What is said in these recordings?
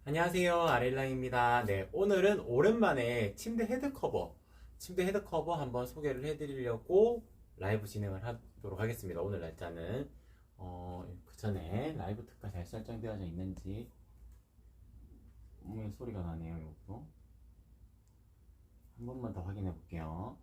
안녕하세요, 아렐랑입니다. 네, 오늘은 오랜만에 침대 헤드커버 한번 소개를 해드리려고 라이브 진행을 하도록 하겠습니다. 오늘 날짜는 그 전에 라이브 특가 잘 설정되어져 있는지 소리가 나네요. 이것도 한 번만 더 확인해 볼게요.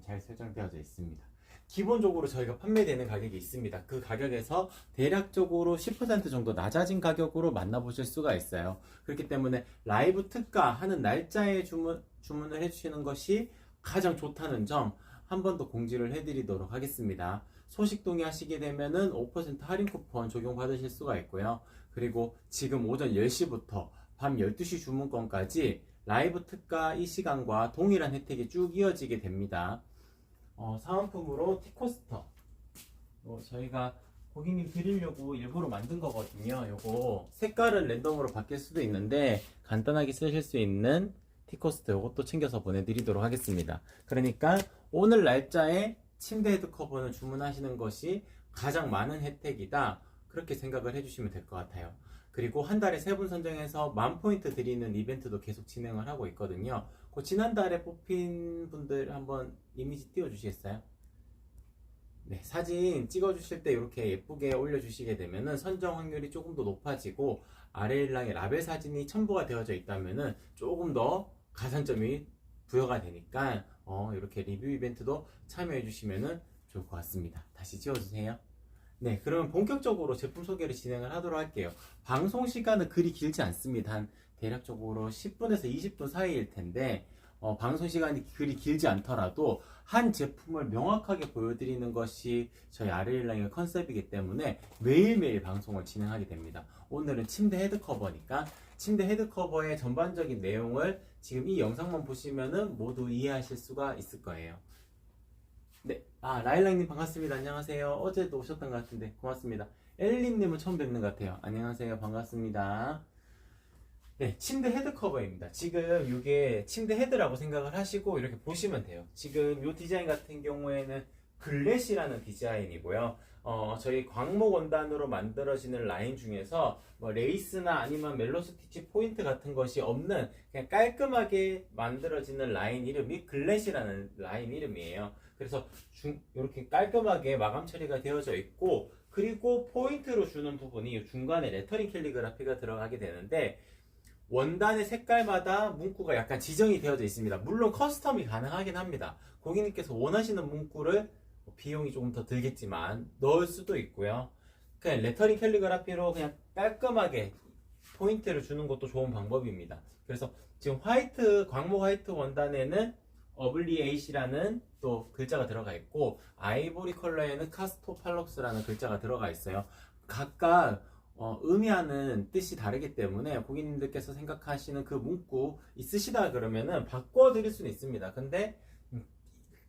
잘 설정되어져 있습니다. 기본적으로 저희가 판매되는 가격이 있습니다. 그 가격에서 대략적으로 10% 정도 낮아진 가격으로 만나보실 수가 있어요. 그렇기 때문에 라이브 특가 하는 날짜에 주문을 해주시는 것이 가장 좋다는 점 한 번 더 공지를 해드리도록 하겠습니다. 소식 동의하시게 되면은 5% 할인 쿠폰 적용받으실 수가 있고요. 그리고 지금 오전 10시부터 밤 12시 주문권까지 라이브 특가 이 시간과 동일한 혜택이 쭉 이어지게 됩니다. 사은품으로 티코스터 저희가 고객님 드리려고 일부러 만든 거거든요. 요거 색깔은 랜덤으로 바뀔 수도 있는데 간단하게 쓰실 수 있는 티코스터 요것도 챙겨서 보내드리도록 하겠습니다. 그러니까 오늘 날짜에 침대 헤드 커버는 주문하시는 것이 가장 많은 혜택이다, 그렇게 생각을 해주시면 될 것 같아요. 그리고 한 달에 3분 선정해서 10,000포인트 드리는 이벤트도 계속 진행을 하고 있거든요. 그 지난달에 뽑힌 분들 한번 이미지 띄워주시겠어요? 네, 사진 찍어주실 때 이렇게 예쁘게 올려주시게 되면은 선정 확률이 조금 더 높아지고 아래일랑에 라벨 사진이 첨부가 되어져 있다면은 조금 더 가산점이 부여가 되니까 이렇게 리뷰 이벤트도 참여해 주시면은 좋을 것 같습니다. 다시 지워주세요. 네, 그러면 본격적으로 제품 소개를 진행을 하도록 할게요. 방송 시간은 그리 길지 않습니다. 한 대략적으로 10분에서 20분 사이일 텐데 방송 시간이 그리 길지 않더라도 한 제품을 명확하게 보여드리는 것이 저희 아르일랑의 컨셉이기 때문에 매일매일 방송을 진행하게 됩니다. 오늘은 침대 헤드커버니까 침대 헤드커버의 전반적인 내용을 지금 이 영상만 보시면은 모두 이해하실 수가 있을 거예요. 네, 라일락님 반갑습니다. 안녕하세요. 어제도 오셨던 것 같은데 고맙습니다. 엘리님은 처음 뵙는 것 같아요. 안녕하세요. 반갑습니다. 네, 침대 헤드 커버입니다. 지금 이게 침대 헤드라고 생각을 하시고 이렇게 보시면 돼요. 지금 이 디자인 같은 경우에는 글래시라는 디자인이고요. 저희 광목 원단으로 만들어지는 라인 중에서 뭐 레이스나 아니면 멜로 스티치 포인트 같은 것이 없는 그냥 깔끔하게 만들어지는 라인 이름이 글래시라는 라인 이름이에요. 그래서 이렇게 깔끔하게 마감 처리가 되어져 있고, 그리고 포인트로 주는 부분이 중간에 레터링 캘리그라피가 들어가게 되는데 원단의 색깔마다 문구가 약간 지정이 되어져 있습니다. 물론 커스텀이 가능하긴 합니다. 고객님께서 원하시는 문구를 비용이 조금 더 들겠지만 넣을 수도 있고요. 그냥 레터링 캘리그라피로 그냥 깔끔하게 포인트를 주는 것도 좋은 방법입니다. 그래서 지금 광목 화이트 원단에는 어블리에이시라는 또 글자가 들어가 있고, 아이보리 컬러에는 카스토팔럭스라는 글자가 들어가 있어요. 각각 의미하는 뜻이 다르기 때문에 고객님들께서 생각하시는 그 문구 있으시다 그러면은 바꿔드릴 수는 있습니다. 근데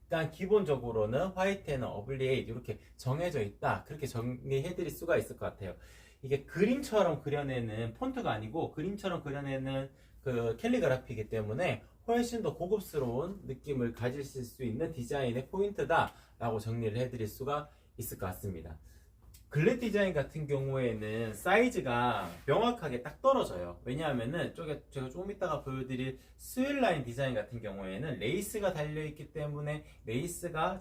일단 기본적으로는 화이트에는 어블리에이트 이렇게 정해져 있다, 그렇게 정리해드릴 수가 있을 것 같아요. 이게 그림처럼 그려내는 폰트가 아니고 그림처럼 그려내는 그 캘리그라피이기 때문에 훨씬 더 고급스러운 느낌을 가지실 수 있는 디자인의 포인트다 라고 정리를 해드릴 수가 있을 것 같습니다. 글렛 디자인 같은 경우에는 사이즈가 명확하게 딱 떨어져요. 왜냐하면은 제가 조금 이따가 보여드릴 스웰라인 디자인 같은 경우에는 레이스가 달려있기 때문에 레이스가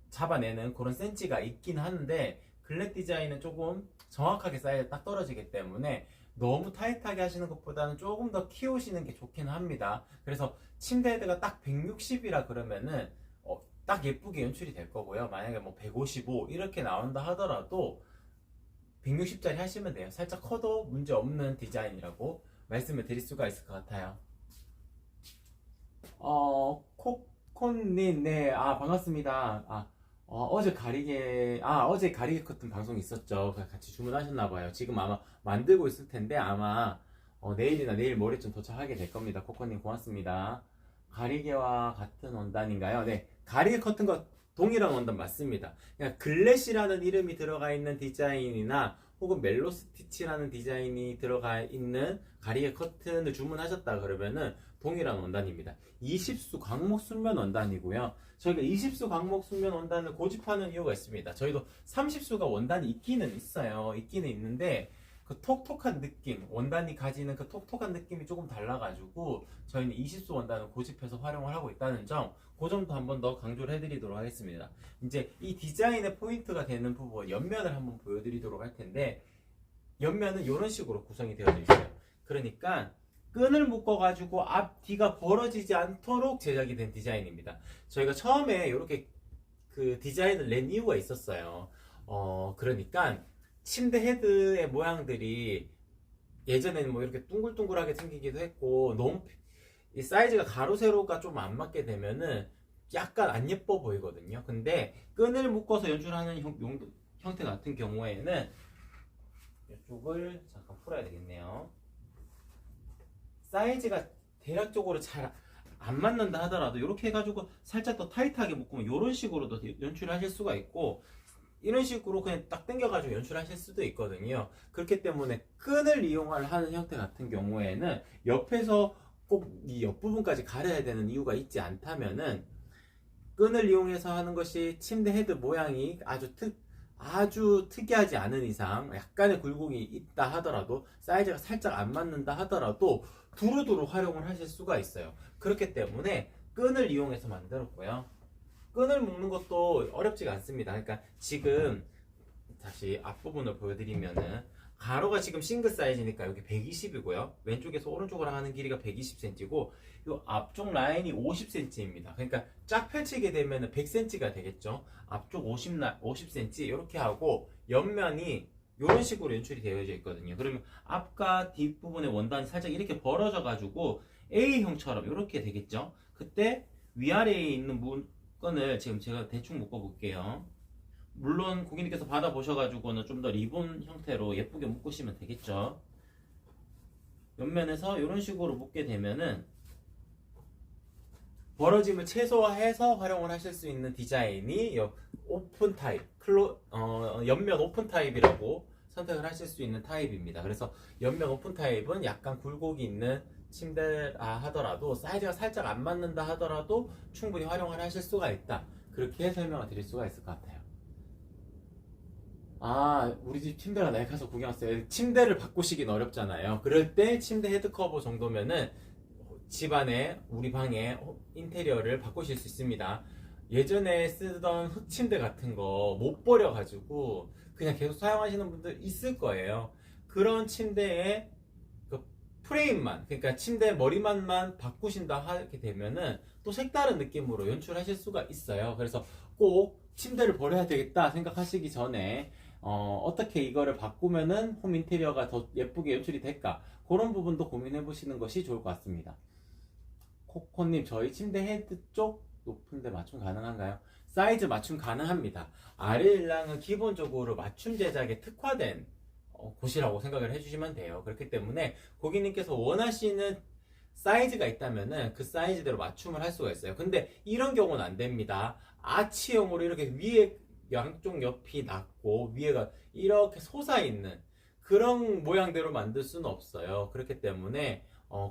잡아내는 그런 센치가 있긴 한데, 글렛 디자인은 조금 정확하게 사이즈가 딱 떨어지기 때문에 너무 타이트하게 하시는 것보다는 조금 더 키우시는 게 좋긴 합니다. 그래서 침대 헤드가 딱 160이라 그러면은 딱 예쁘게 연출이 될 거고요. 만약에 뭐 155 이렇게 나온다 하더라도 160짜리 하시면 돼요. 살짝 커도 문제 없는 디자인이라고 말씀을 드릴 수가 있을 것 같아요. 코콘님, 네, 반갑습니다. 어제 가리개 커튼 방송 있었죠. 같이 주문하셨나봐요. 지금 아마 만들고 있을 텐데 아마 내일이나 내일 모레쯤 도착하게 될 겁니다. 코코님 고맙습니다. 가리개와 같은 원단인가요? 네, 가리개 커튼과 동일한 원단 맞습니다. 그냥 글래시라는 이름이 들어가 있는 디자인이나 혹은 멜로 스티치라는 디자인이 들어가 있는 가리개 커튼을 주문하셨다 그러면은 동일한 원단입니다. 20수 광목 순면 원단이고요. 저희가 20수 광목 순면 원단을 고집하는 이유가 있습니다. 저희도 30수가 원단이 있기는 있어요. 있기는 있는데 그 톡톡한 느낌, 원단이 가지는 그 톡톡한 느낌이 조금 달라가지고 저희는 20수 원단을 고집해서 활용을 하고 있다는 점, 그 점도 한 번 더 강조를 해드리도록 하겠습니다. 이제 이 디자인의 포인트가 되는 부분, 옆면을 한번 보여드리도록 할 텐데, 옆면은 이런 식으로 구성이 되어져 있어요. 그러니까 끈을 묶어가지고 앞뒤가 벌어지지 않도록 제작이 된 디자인입니다. 저희가 처음에 이렇게 그 디자인을 낸 이유가 있었어요. 그러니까 침대 헤드의 모양들이 예전에는 뭐 이렇게 둥글둥글하게 생기기도 했고, 너무 이 사이즈가 가로 세로가 좀 안 맞게 되면은 약간 안 예뻐 보이거든요. 근데 끈을 묶어서 연출하는 형태 같은 경우에는 이쪽을 잠깐 풀어야 되겠네요. 사이즈가 대략적으로 잘 안 맞는다 하더라도 이렇게 해가지고 살짝 더 타이트하게 묶으면 이런 식으로도 연출하실 수가 있고, 이런 식으로 그냥 딱 당겨가지고 연출하실 수도 있거든요. 그렇기 때문에 끈을 이용하는 형태 같은 경우에는 옆에서 꼭 이 옆부분까지 가려야 되는 이유가 있지 않다면은, 끈을 이용해서 하는 것이 침대 헤드 모양이 아주 특이하지 않은 이상, 약간의 굴곡이 있다 하더라도, 사이즈가 살짝 안 맞는다 하더라도 두루두루 활용을 하실 수가 있어요. 그렇기 때문에 끈을 이용해서 만들었고요. 끈을 묶는 것도 어렵지가 않습니다. 그러니까 지금 다시 앞부분을 보여드리면은, 가로가 지금 싱글 사이즈니까 여기 120이고요. 왼쪽에서 오른쪽으로 하는 길이가 120cm고, 이 앞쪽 라인이 50cm입니다. 그러니까 쫙 펼치게 되면 100cm가 되겠죠. 앞쪽 50cm 이렇게 하고, 옆면이 이런 식으로 연출이 되어져 있거든요. 그러면 앞과 뒷부분의 원단이 살짝 이렇게 벌어져 가지고 A형처럼 이렇게 되겠죠. 그때 위아래에 있는 끈을 지금 제가 대충 묶어 볼게요. 물론 고객님께서 받아보셔가지고는 좀 더 리본 형태로 예쁘게 묶으시면 되겠죠. 옆면에서 이런 식으로 묶게 되면은 벌어짐을 최소화해서 활용을 하실 수 있는 디자인이 오픈 타입, 옆면 오픈 타입이라고 선택을 하실 수 있는 타입입니다. 그래서 옆면 오픈 타입은 약간 굴곡이 있는 침대라 하더라도, 사이즈가 살짝 안 맞는다 하더라도 충분히 활용을 하실 수가 있다. 그렇게 설명을 드릴 수가 있을 것 같아요. 우리 집 침대가 낡아서 구경 왔어요. 침대를 바꾸시긴 어렵잖아요. 그럴 때 침대 헤드 커버 정도면은 집안에, 우리 방에 인테리어를 바꾸실 수 있습니다. 예전에 쓰던 흑침대 같은 거 못 버려가지고 그냥 계속 사용하시는 분들 있을 거예요. 그런 침대에 그 프레임만, 그러니까 침대 머리만만 바꾸신다 하게 되면은 또 색다른 느낌으로 연출하실 수가 있어요. 그래서 꼭 침대를 버려야 되겠다 생각하시기 전에 어떻게 이거를 바꾸면은 홈 인테리어가 더 예쁘게 연출이 될까, 그런 부분도 고민해 보시는 것이 좋을 것 같습니다. 코코님, 저희 침대 헤드 쪽 높은데 맞춤 가능한가요? 사이즈 맞춤 가능합니다. 아르일랑은 기본적으로 맞춤 제작에 특화된 곳이라고 생각을 해주시면 돼요. 그렇기 때문에 고객님께서 원하시는 사이즈가 있다면은 그 사이즈대로 맞춤을 할 수가 있어요. 근데 이런 경우는 안 됩니다. 아치형으로 이렇게 위에 양쪽 옆이 낮고 위에가 이렇게 솟아있는 그런 모양대로 만들 수는 없어요. 그렇기 때문에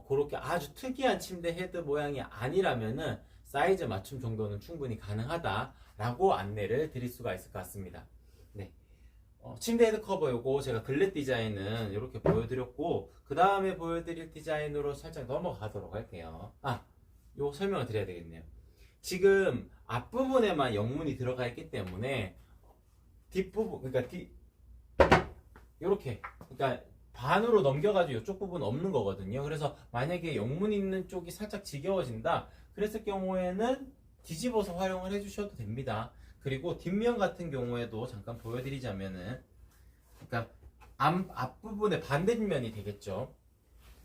그렇게 아주 특이한 침대 헤드 모양이 아니라면은 사이즈 맞춤 정도는 충분히 가능하다라고 안내를 드릴 수가 있을 것 같습니다. 네. 침대 헤드 커버 요거 제가 글렛 디자인은 이렇게 보여드렸고, 그 다음에 보여드릴 디자인으로 살짝 넘어가도록 할게요. 요 설명을 드려야 되겠네요. 지금 앞부분에만 영문이 들어가 있기 때문에 뒷부분, 그러니까 요렇게, 그러니까 반으로 넘겨가지고 이쪽 부분 없는 거거든요. 그래서 만약에 영문 있는 쪽이 살짝 지겨워진다 그랬을 경우에는 뒤집어서 활용을 해주셔도 됩니다. 그리고 뒷면 같은 경우에도 잠깐 보여드리자면은, 그러니까 앞부분의 반대면이 되겠죠.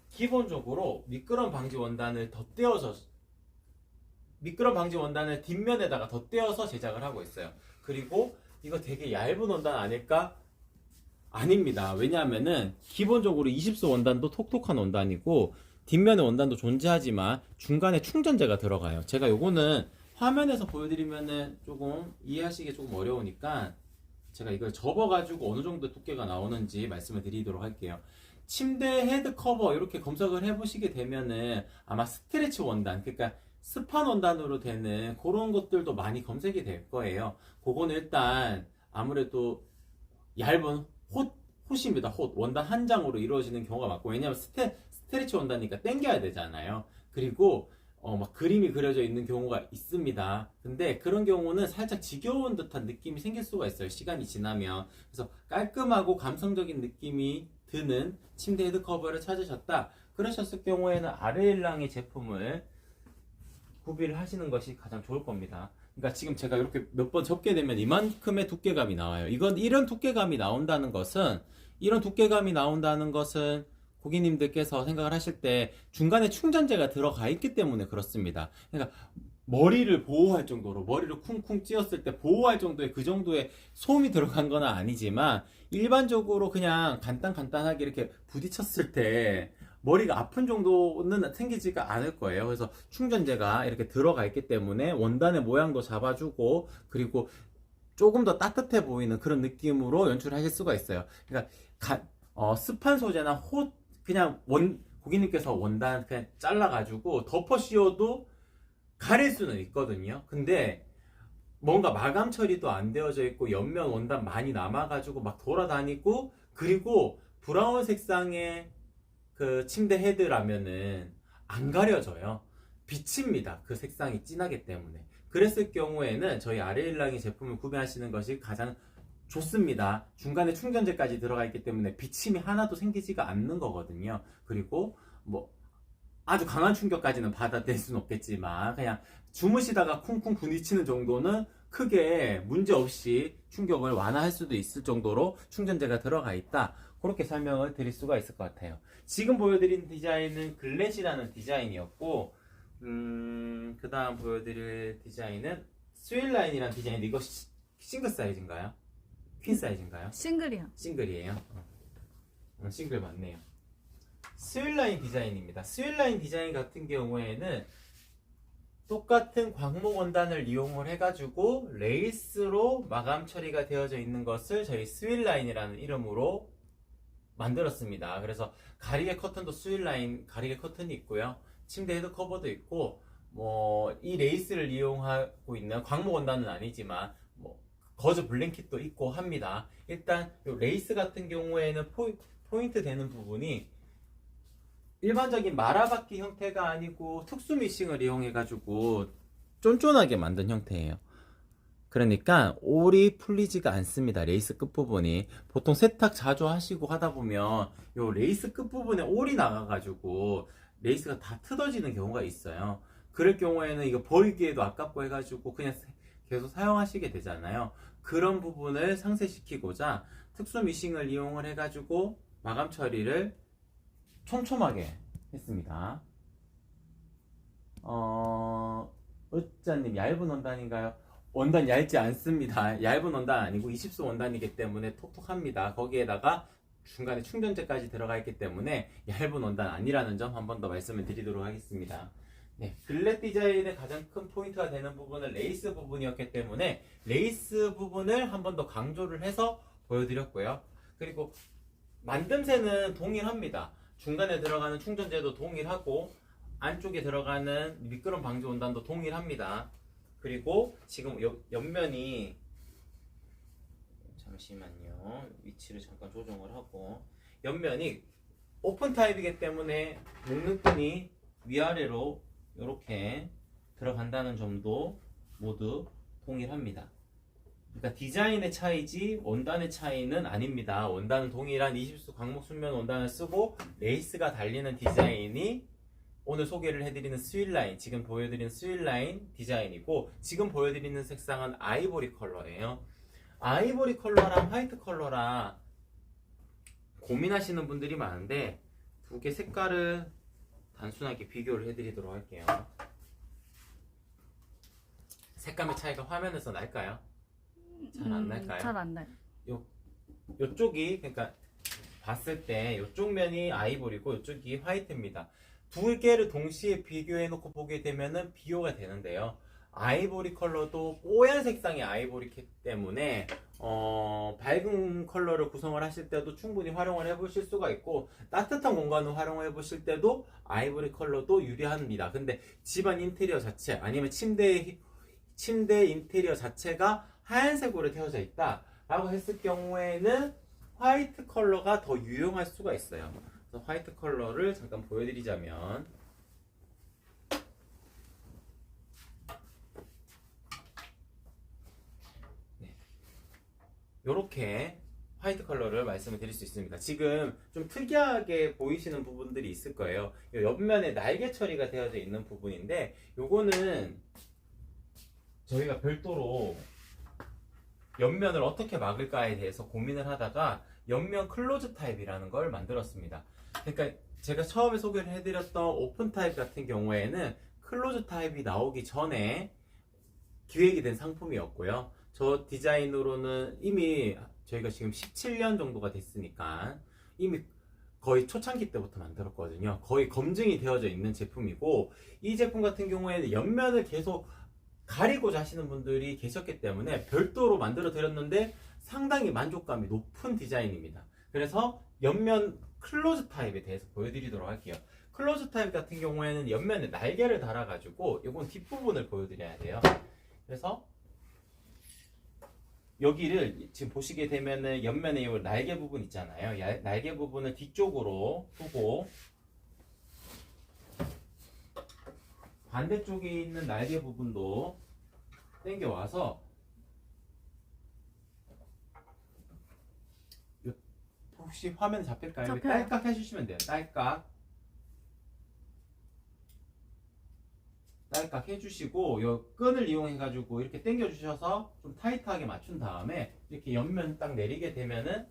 기본적으로 미끄럼 방지 원단을 뒷면에다가 덧대어서 제작을 하고 있어요. 그리고 이거 되게 얇은 원단 아닐까? 아닙니다. 왜냐하면은 기본적으로 20소 원단도 톡톡한 원단이고, 뒷면의 원단도 존재하지만 중간에 충전재가 들어가요. 제가 요거는 화면에서 보여드리면은 조금 이해하시기 조금 어려우니까 제가 이걸 접어가지고 어느 정도 두께가 나오는지 말씀을 드리도록 할게요. 침대 헤드 커버 이렇게 검색을 해보시게 되면은 아마 스트레치 원단, 그러니까 스판 원단으로 되는 그런 것들도 많이 검색이 될 거예요. 그거는 일단 아무래도 얇은 헛입니다. 헛. 원단 한 장으로 이루어지는 경우가 많고, 왜냐면 스트레치 원단이니까 당겨야 되잖아요. 그리고 막 그림이 그려져 있는 경우가 있습니다. 근데 그런 경우는 살짝 지겨운 듯한 느낌이 생길 수가 있어요. 시간이 지나면. 그래서 깔끔하고 감성적인 느낌이 드는 침대 헤드 커버를 찾으셨다. 그러셨을 경우에는 아르엘랑의 제품을 구비를 하시는 것이 가장 좋을 겁니다. 그러니까 지금 제가 이렇게 몇 번 접게 되면 이만큼의 두께감이 나와요. 이런 두께감이 나온다는 것은 고객님들께서 생각을 하실 때 중간에 충전재가 들어가 있기 때문에 그렇습니다. 그러니까 머리를 보호할 정도로, 머리를 쿵쿵 찧었을 때 보호할 정도의 그 정도의 소음이 들어간 건 아니지만, 일반적으로 그냥 간단하게 이렇게 부딪혔을 때 머리가 아픈 정도는 생기지가 않을 거예요. 그래서 충전재가 이렇게 들어가 있기 때문에 원단의 모양도 잡아주고, 그리고 조금 더 따뜻해 보이는 그런 느낌으로 연출하실 수가 있어요. 그러니까 습한 소재나 고객님께서 원단 그냥 잘라가지고 덮어 씌워도 가릴 수는 있거든요. 근데 뭔가 마감 처리도 안 되어져 있고 옆면 원단 많이 남아가지고 막 돌아다니고, 그리고 브라운 색상의 그 침대 헤드라면은 안 가려져요. 비칩니다. 그 색상이 진하기 때문에. 그랬을 경우에는 저희 아르엘랑이 제품을 구매하시는 것이 가장 좋습니다. 중간에 충전재까지 들어가 있기 때문에 비침이 하나도 생기지가 않는 거거든요. 그리고 뭐 아주 강한 충격까지는 받아낼 수는 없겠지만, 그냥 주무시다가 쿵쿵 부딪히는 정도는 크게 문제없이 충격을 완화할 수도 있을 정도로 충전재가 들어가 있다. 그렇게 설명을 드릴 수가 있을 것 같아요. 지금 보여드린 디자인은 글렛이라는 디자인이었고, 그 다음 보여드릴 디자인은 스윌라인이라는 디자인인데, 이거 싱글 사이즈인가요? 퀸 사이즈인가요? 싱글이요. 싱글이에요. 싱글 맞네요. 스윌라인 디자인입니다. 스윌라인 디자인 같은 경우에는 똑같은 광목 원단을 이용을 해가지고 레이스로 마감 처리가 되어져 있는 것을 저희 스윌라인이라는 이름으로 만들었습니다. 그래서 가리개 커튼도 스윌라인 가리개 커튼이 있고요. 침대 헤드 커버도 있고, 이 레이스를 이용하고 있는 광목 원단은 아니지만 거즈 블랭킷도 있고 합니다. 일단 이 레이스 같은 경우에는 포인트 되는 부분이 일반적인 마라바퀴 형태가 아니고 특수 미싱을 이용해가지고 쫀쫀하게 만든 형태예요. 그러니까 올이 풀리지가 않습니다. 레이스 끝부분이. 보통 세탁 자주 하시고 하다 보면 요 레이스 끝부분에 올이 나가가지고 레이스가 다 뜯어지는 경우가 있어요. 그럴 경우에는 이거 버리기에도 아깝고 해가지고 그냥 계속 사용하시게 되잖아요. 그런 부분을 상쇄시키고자 특수 미싱을 이용을 해가지고 마감 처리를 촘촘하게 했습니다. 으짜님, 얇은 원단인가요? 원단 얇지 않습니다. 얇은 원단 아니고 20수 원단이기 때문에 톡톡합니다. 거기에다가 중간에 충전재까지 들어가 있기 때문에 얇은 원단 아니라는 점 한 번 더 말씀을 드리도록 하겠습니다. 네, 글렛 디자인의 가장 큰 포인트가 되는 부분은 레이스 부분이었기 때문에 레이스 부분을 한 번 더 강조를 해서 보여드렸고요. 그리고 만듦새는 동일합니다. 중간에 들어가는 충전재도 동일하고 안쪽에 들어가는 미끄럼 방지 원단도 동일합니다. 그리고 지금 옆면이, 잠시만요, 위치를 잠깐 조정을 하고, 옆면이 오픈 타입이기 때문에 목눈끈이 위아래로 이렇게 들어간다는 점도 모두 동일합니다. 그러니까 디자인의 차이지 원단의 차이는 아닙니다. 원단은 동일한 20수 광목 순면 원단을 쓰고 레이스가 달리는 디자인이 오늘 소개를 해드리는 스윌라인, 지금 보여드리는 스윌라인 디자인이고, 지금 보여드리는 색상은 아이보리 컬러예요. 아이보리 컬러랑 화이트 컬러랑 고민하시는 분들이 많은데 두 개 색깔을 단순하게 비교를 해드리도록 할게요. 색감의 차이가 화면에서 날까요? 잘 안 날까요? 잘 안 나요. 요쪽이, 그러니까 봤을 때 요쪽 면이 아이보리고 요쪽이 화이트입니다. 두 개를 동시에 비교해 놓고 보게 되면은 비교가 되는데요. 아이보리 컬러도 뽀얀 색상의 아이보리기 때문에 밝은 컬러를 구성을 하실 때도 충분히 활용을 해보실 수가 있고, 따뜻한 공간을 활용해 보실 때도 아이보리 컬러도 유리합니다. 근데 집안 인테리어 자체, 아니면 침대 인테리어 자체가 하얀색으로 되어져 있다 라고 했을 경우에는 화이트 컬러가 더 유용할 수가 있어요. 그래서 화이트 컬러를 잠깐 보여드리자면, 네. 이렇게 화이트 컬러를 말씀을 드릴 수 있습니다. 지금 좀 특이하게 보이시는 부분들이 있을 거예요. 이 옆면에 날개 처리가 되어져 있는 부분인데, 요거는 저희가 별도로 옆면을 어떻게 막을까에 대해서 고민을 하다가 옆면 클로즈 타입이라는 걸 만들었습니다. 그러니까 제가 처음에 소개를 해드렸던 오픈 타입 같은 경우에는 클로즈 타입이 나오기 전에 기획이 된 상품이었고요. 저 디자인으로는 이미 저희가 지금 17년 정도가 됐으니까 이미 거의 초창기 때부터 만들었거든요. 거의 검증이 되어져 있는 제품이고, 이 제품 같은 경우에는 옆면을 계속 가리고자 하시는 분들이 계셨기 때문에 별도로 만들어 드렸는데 상당히 만족감이 높은 디자인입니다. 그래서 옆면 클로즈 타입에 대해서 보여드리도록 할게요. 클로즈 타입 같은 경우에는 옆면에 날개를 달아가지고 이건 뒷부분을 보여드려야 돼요. 그래서 여기를 지금 보시게 되면은 옆면에 이 날개 부분 있잖아요. 날개 부분을 뒤쪽으로 두고 반대쪽에 있는 날개 부분도 당겨와서, 혹시 화면 잡힐까요? 잡혀요. 딸깍 해주시면 돼요. 딸깍 해주시고, 이 끈을 이용해 가지고 이렇게 당겨 주셔서 좀 타이트하게 맞춘 다음에 이렇게 옆면 딱 내리게 되면은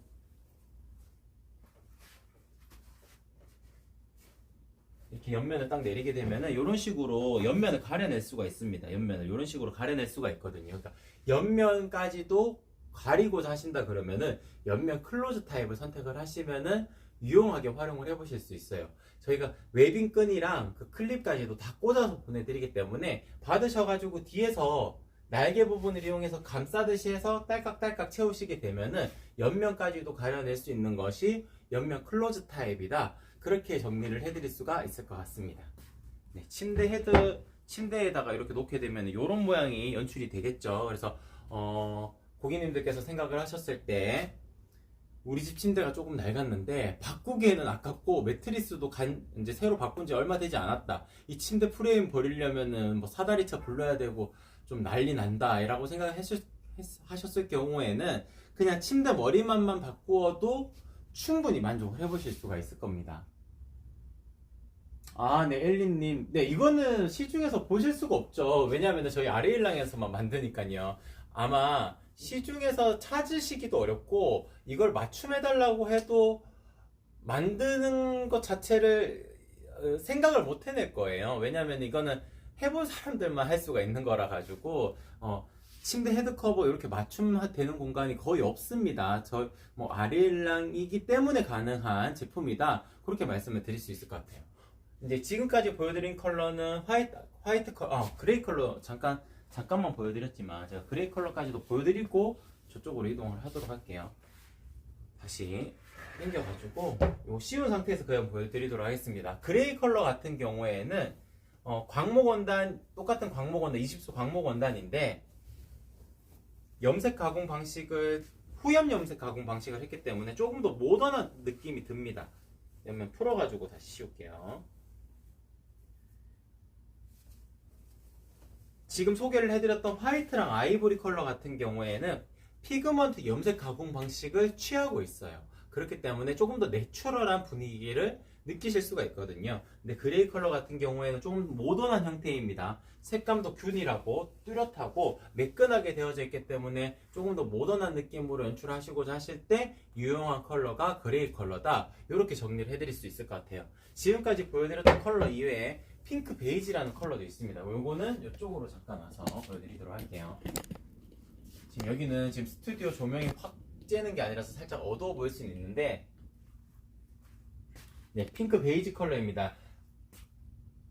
이런 식으로 옆면을 가려낼 수가 있습니다. 옆면을 이런 식으로 가려낼 수가 있거든요. 그러니까 옆면까지도 가리고자 하신다 그러면은 옆면 클로즈 타입을 선택을 하시면은 유용하게 활용을 해보실 수 있어요. 저희가 웨빙 끈이랑 그 클립까지도 다 꽂아서 보내드리기 때문에 받으셔가지고 뒤에서 날개 부분을 이용해서 감싸듯이 해서 딸깍딸깍 채우시게 되면은 옆면까지도 가려낼 수 있는 것이 옆면 클로즈 타입이다. 그렇게 정리를 해드릴 수가 있을 것 같습니다. 네, 침대에다가 이렇게 놓게 되면 이런 모양이 연출이 되겠죠. 그래서 고객님들께서 생각을 하셨을 때 우리 집 침대가 조금 낡았는데 바꾸기에는 아깝고 매트리스도 이제 새로 바꾼 지 얼마 되지 않았다. 이 침대 프레임 버리려면은 뭐 사다리차 불러야 되고 좀 난리 난다 라고 생각하셨을 경우에는 그냥 침대 머리만만 바꾸어도 충분히 만족을 해보실 수가 있을 겁니다. 아, 네, 엘리님. 네, 이거는 시중에서 보실 수가 없죠. 왜냐하면 저희 아레일랑에서만 만드니까요. 아마 시중에서 찾으시기도 어렵고, 이걸 맞춤해달라고 해도 만드는 것 자체를 생각을 못 해낼 거예요. 왜냐하면 이거는 해본 사람들만 할 수가 있는 거라 가지고, 침대 헤드커버 이렇게 맞춤되는 공간이 거의 없습니다. 뭐 아레일랑이기 때문에 가능한 제품이다. 그렇게 말씀을 드릴 수 있을 것 같아요. 이제 지금까지 보여드린 컬러는 화이트 컬러, 그레이 컬러 잠깐만 보여드렸지만 제가 그레이 컬러까지도 보여드리고 저쪽으로 이동을 하도록 할게요. 다시 당겨가지고 요 씌운 상태에서 그냥 보여드리도록 하겠습니다. 그레이 컬러 같은 경우에는 광목 원단, 똑같은 광목 원단, 20수 광목 원단인데 염색 가공 방식을 후염 염색 가공 방식을 했기 때문에 조금 더 모던한 느낌이 듭니다. 옆면 풀어가지고 다시 씌울게요. 지금 소개를 해드렸던 화이트랑 아이보리 컬러 같은 경우에는 피그먼트 염색 가공 방식을 취하고 있어요. 그렇기 때문에 조금 더 내추럴한 분위기를 느끼실 수가 있거든요. 근데 그레이 컬러 같은 경우에는 좀 모던한 형태입니다. 색감도 균일하고 뚜렷하고 매끈하게 되어져 있기 때문에 조금 더 모던한 느낌으로 연출하시고자 하실 때 유용한 컬러가 그레이 컬러다. 이렇게 정리를 해드릴 수 있을 것 같아요. 지금까지 보여드렸던 컬러 이외에 핑크 베이지라는 컬러도 있습니다. 요거는 이쪽으로 잠깐 와서 보여드리도록 할게요. 지금 여기는 지금 스튜디오 조명이 확 쬐는 게 아니라서 살짝 어두워 보일 수는 있는데, 네, 핑크 베이지 컬러입니다.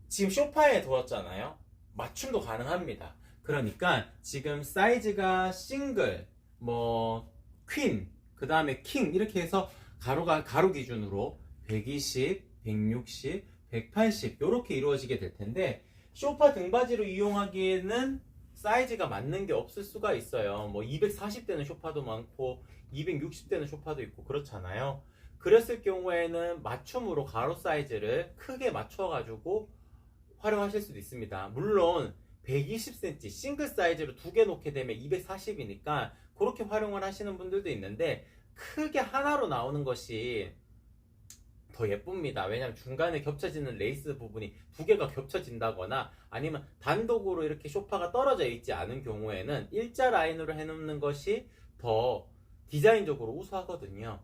지금 소파에 두었잖아요. 맞춤도 가능합니다. 그러니까 지금 사이즈가 싱글, 퀸, 그 다음에 킹 이렇게 해서 가로 기준으로 120, 160, 180 이렇게 이루어지게 될 텐데, 소파 등받이로 이용하기에는 사이즈가 맞는 게 없을 수가 있어요. 240 되는 소파도 많고 260되는 소파도 있고 그렇잖아요. 그랬을 경우에는 맞춤으로 가로 사이즈를 크게 맞춰가지고 활용하실 수도 있습니다. 물론 120cm 싱글 사이즈로 두 개 놓게 되면 240이니까 그렇게 활용을 하시는 분들도 있는데, 크게 하나로 나오는 것이 더 예쁩니다. 왜냐하면 중간에 겹쳐지는 레이스 부분이 두 개가 겹쳐진다거나 아니면 단독으로 이렇게 소파가 떨어져 있지 않은 경우에는 일자 라인으로 해놓는 것이 더 디자인적으로 우수하거든요.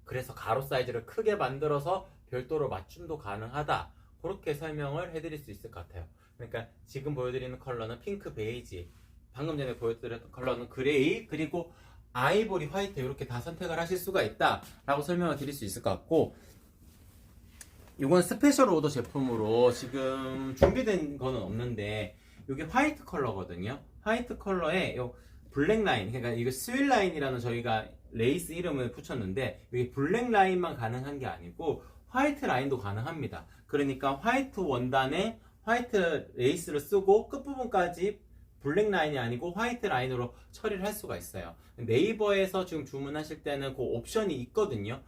그래서 가로 사이즈를 크게 만들어서 별도로 맞춤도 가능하다, 그렇게 설명을 해드릴 수 있을 것 같아요. 그러니까 지금 보여드리는 컬러는 핑크 베이지, 방금 전에 보여드렸던 컬러는 그레이, 그리고 아이보리 화이트, 이렇게 다 선택을 하실 수가 있다 라고 설명을 드릴 수 있을 것 같고, 이건 스페셜 오더 제품으로 지금 준비된 거는 없는데 이게 화이트 컬러거든요. 화이트 컬러에 요 블랙 라인, 그러니까 이거 스윌 라인이라는 저희가 레이스 이름을 붙였는데, 이게 블랙 라인만 가능한 게 아니고 화이트 라인도 가능합니다. 그러니까 화이트 원단에 화이트 레이스를 쓰고 끝부분까지 블랙 라인이 아니고 화이트 라인으로 처리를 할 수가 있어요. 네이버에서 지금 주문하실 때는 그 옵션이 있거든요.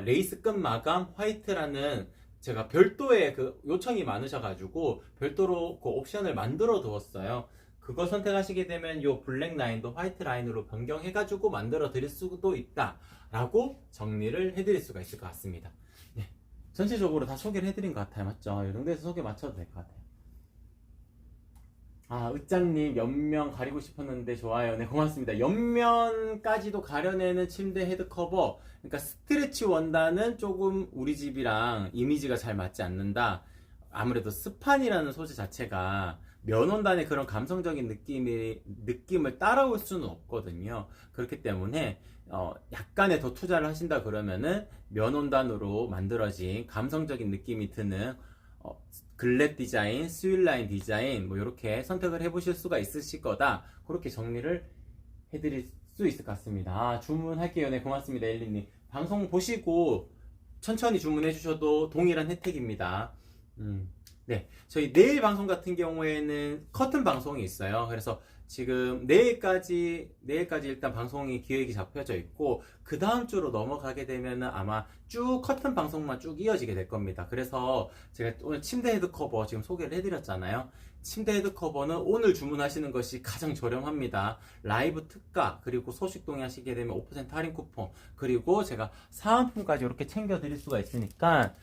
레이스 끝 마감 화이트라는, 제가 별도의 그 요청이 많으셔가지고 별도로 그 옵션을 만들어 두었어요. 그거 선택하시게 되면 요 블랙 라인도 화이트 라인으로 변경해가지고 만들어 드릴 수도 있다 라고 정리를 해드릴 수가 있을 것 같습니다. 네. 전체적으로 다 소개를 해드린 것 같아요. 맞죠? 이 정도에서 소개 맞춰도 될 것 같아요. 아, 으짱님, 옆면 가리고 싶었는데 좋아요. 네, 고맙습니다. 옆면까지도 가려내는 침대 헤드커버. 그러니까 스트레치 원단은 조금 우리 집이랑 이미지가 잘 맞지 않는다. 아무래도 스판이라는 소재 자체가 면 원단의 그런 감성적인 느낌을 따라올 수는 없거든요. 그렇기 때문에 약간의 더 투자를 하신다 그러면은 면 원단으로 만들어진 감성적인 느낌이 드는 글렛 디자인, 스윌 라인 디자인, 뭐 이렇게 선택을 해보실 수가 있으실 거다, 그렇게 정리를 해드릴 수 있을 것 같습니다. 아, 주문할게요. 네, 고맙습니다. 엘리님. 방송 보시고 천천히 주문해 주셔도 동일한 혜택입니다. 네, 저희 내일 방송 같은 경우에는 커튼 방송이 있어요. 그래서 지금 내일까지 일단 방송이 기획이 잡혀져 있고, 그 다음 주로 넘어가게 되면은 아마 쭉 커튼 방송만 쭉 이어지게 될 겁니다. 그래서 제가 오늘 침대 헤드 커버 지금 소개를 해드렸잖아요. 침대 헤드 커버는 오늘 주문하시는 것이 가장 저렴합니다. 라이브 특가, 그리고 소식 동의하시게 되면 5% 할인 쿠폰, 그리고 제가 사은품까지 이렇게 챙겨 드릴 수가 있으니까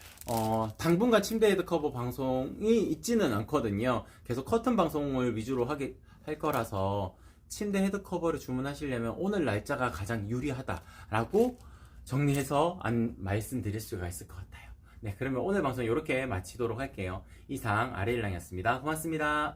당분간 침대 헤드 커버 방송이 있지는 않거든요. 계속 커튼 방송을 위주로 할 거라서 침대 헤드 커버를 주문하시려면 오늘 날짜가 가장 유리하다라고 정리해서 말씀드릴 수가 있을 것 같아요. 네, 그러면 오늘 방송 이렇게 마치도록 할게요. 이상 아레일랑이었습니다. 고맙습니다.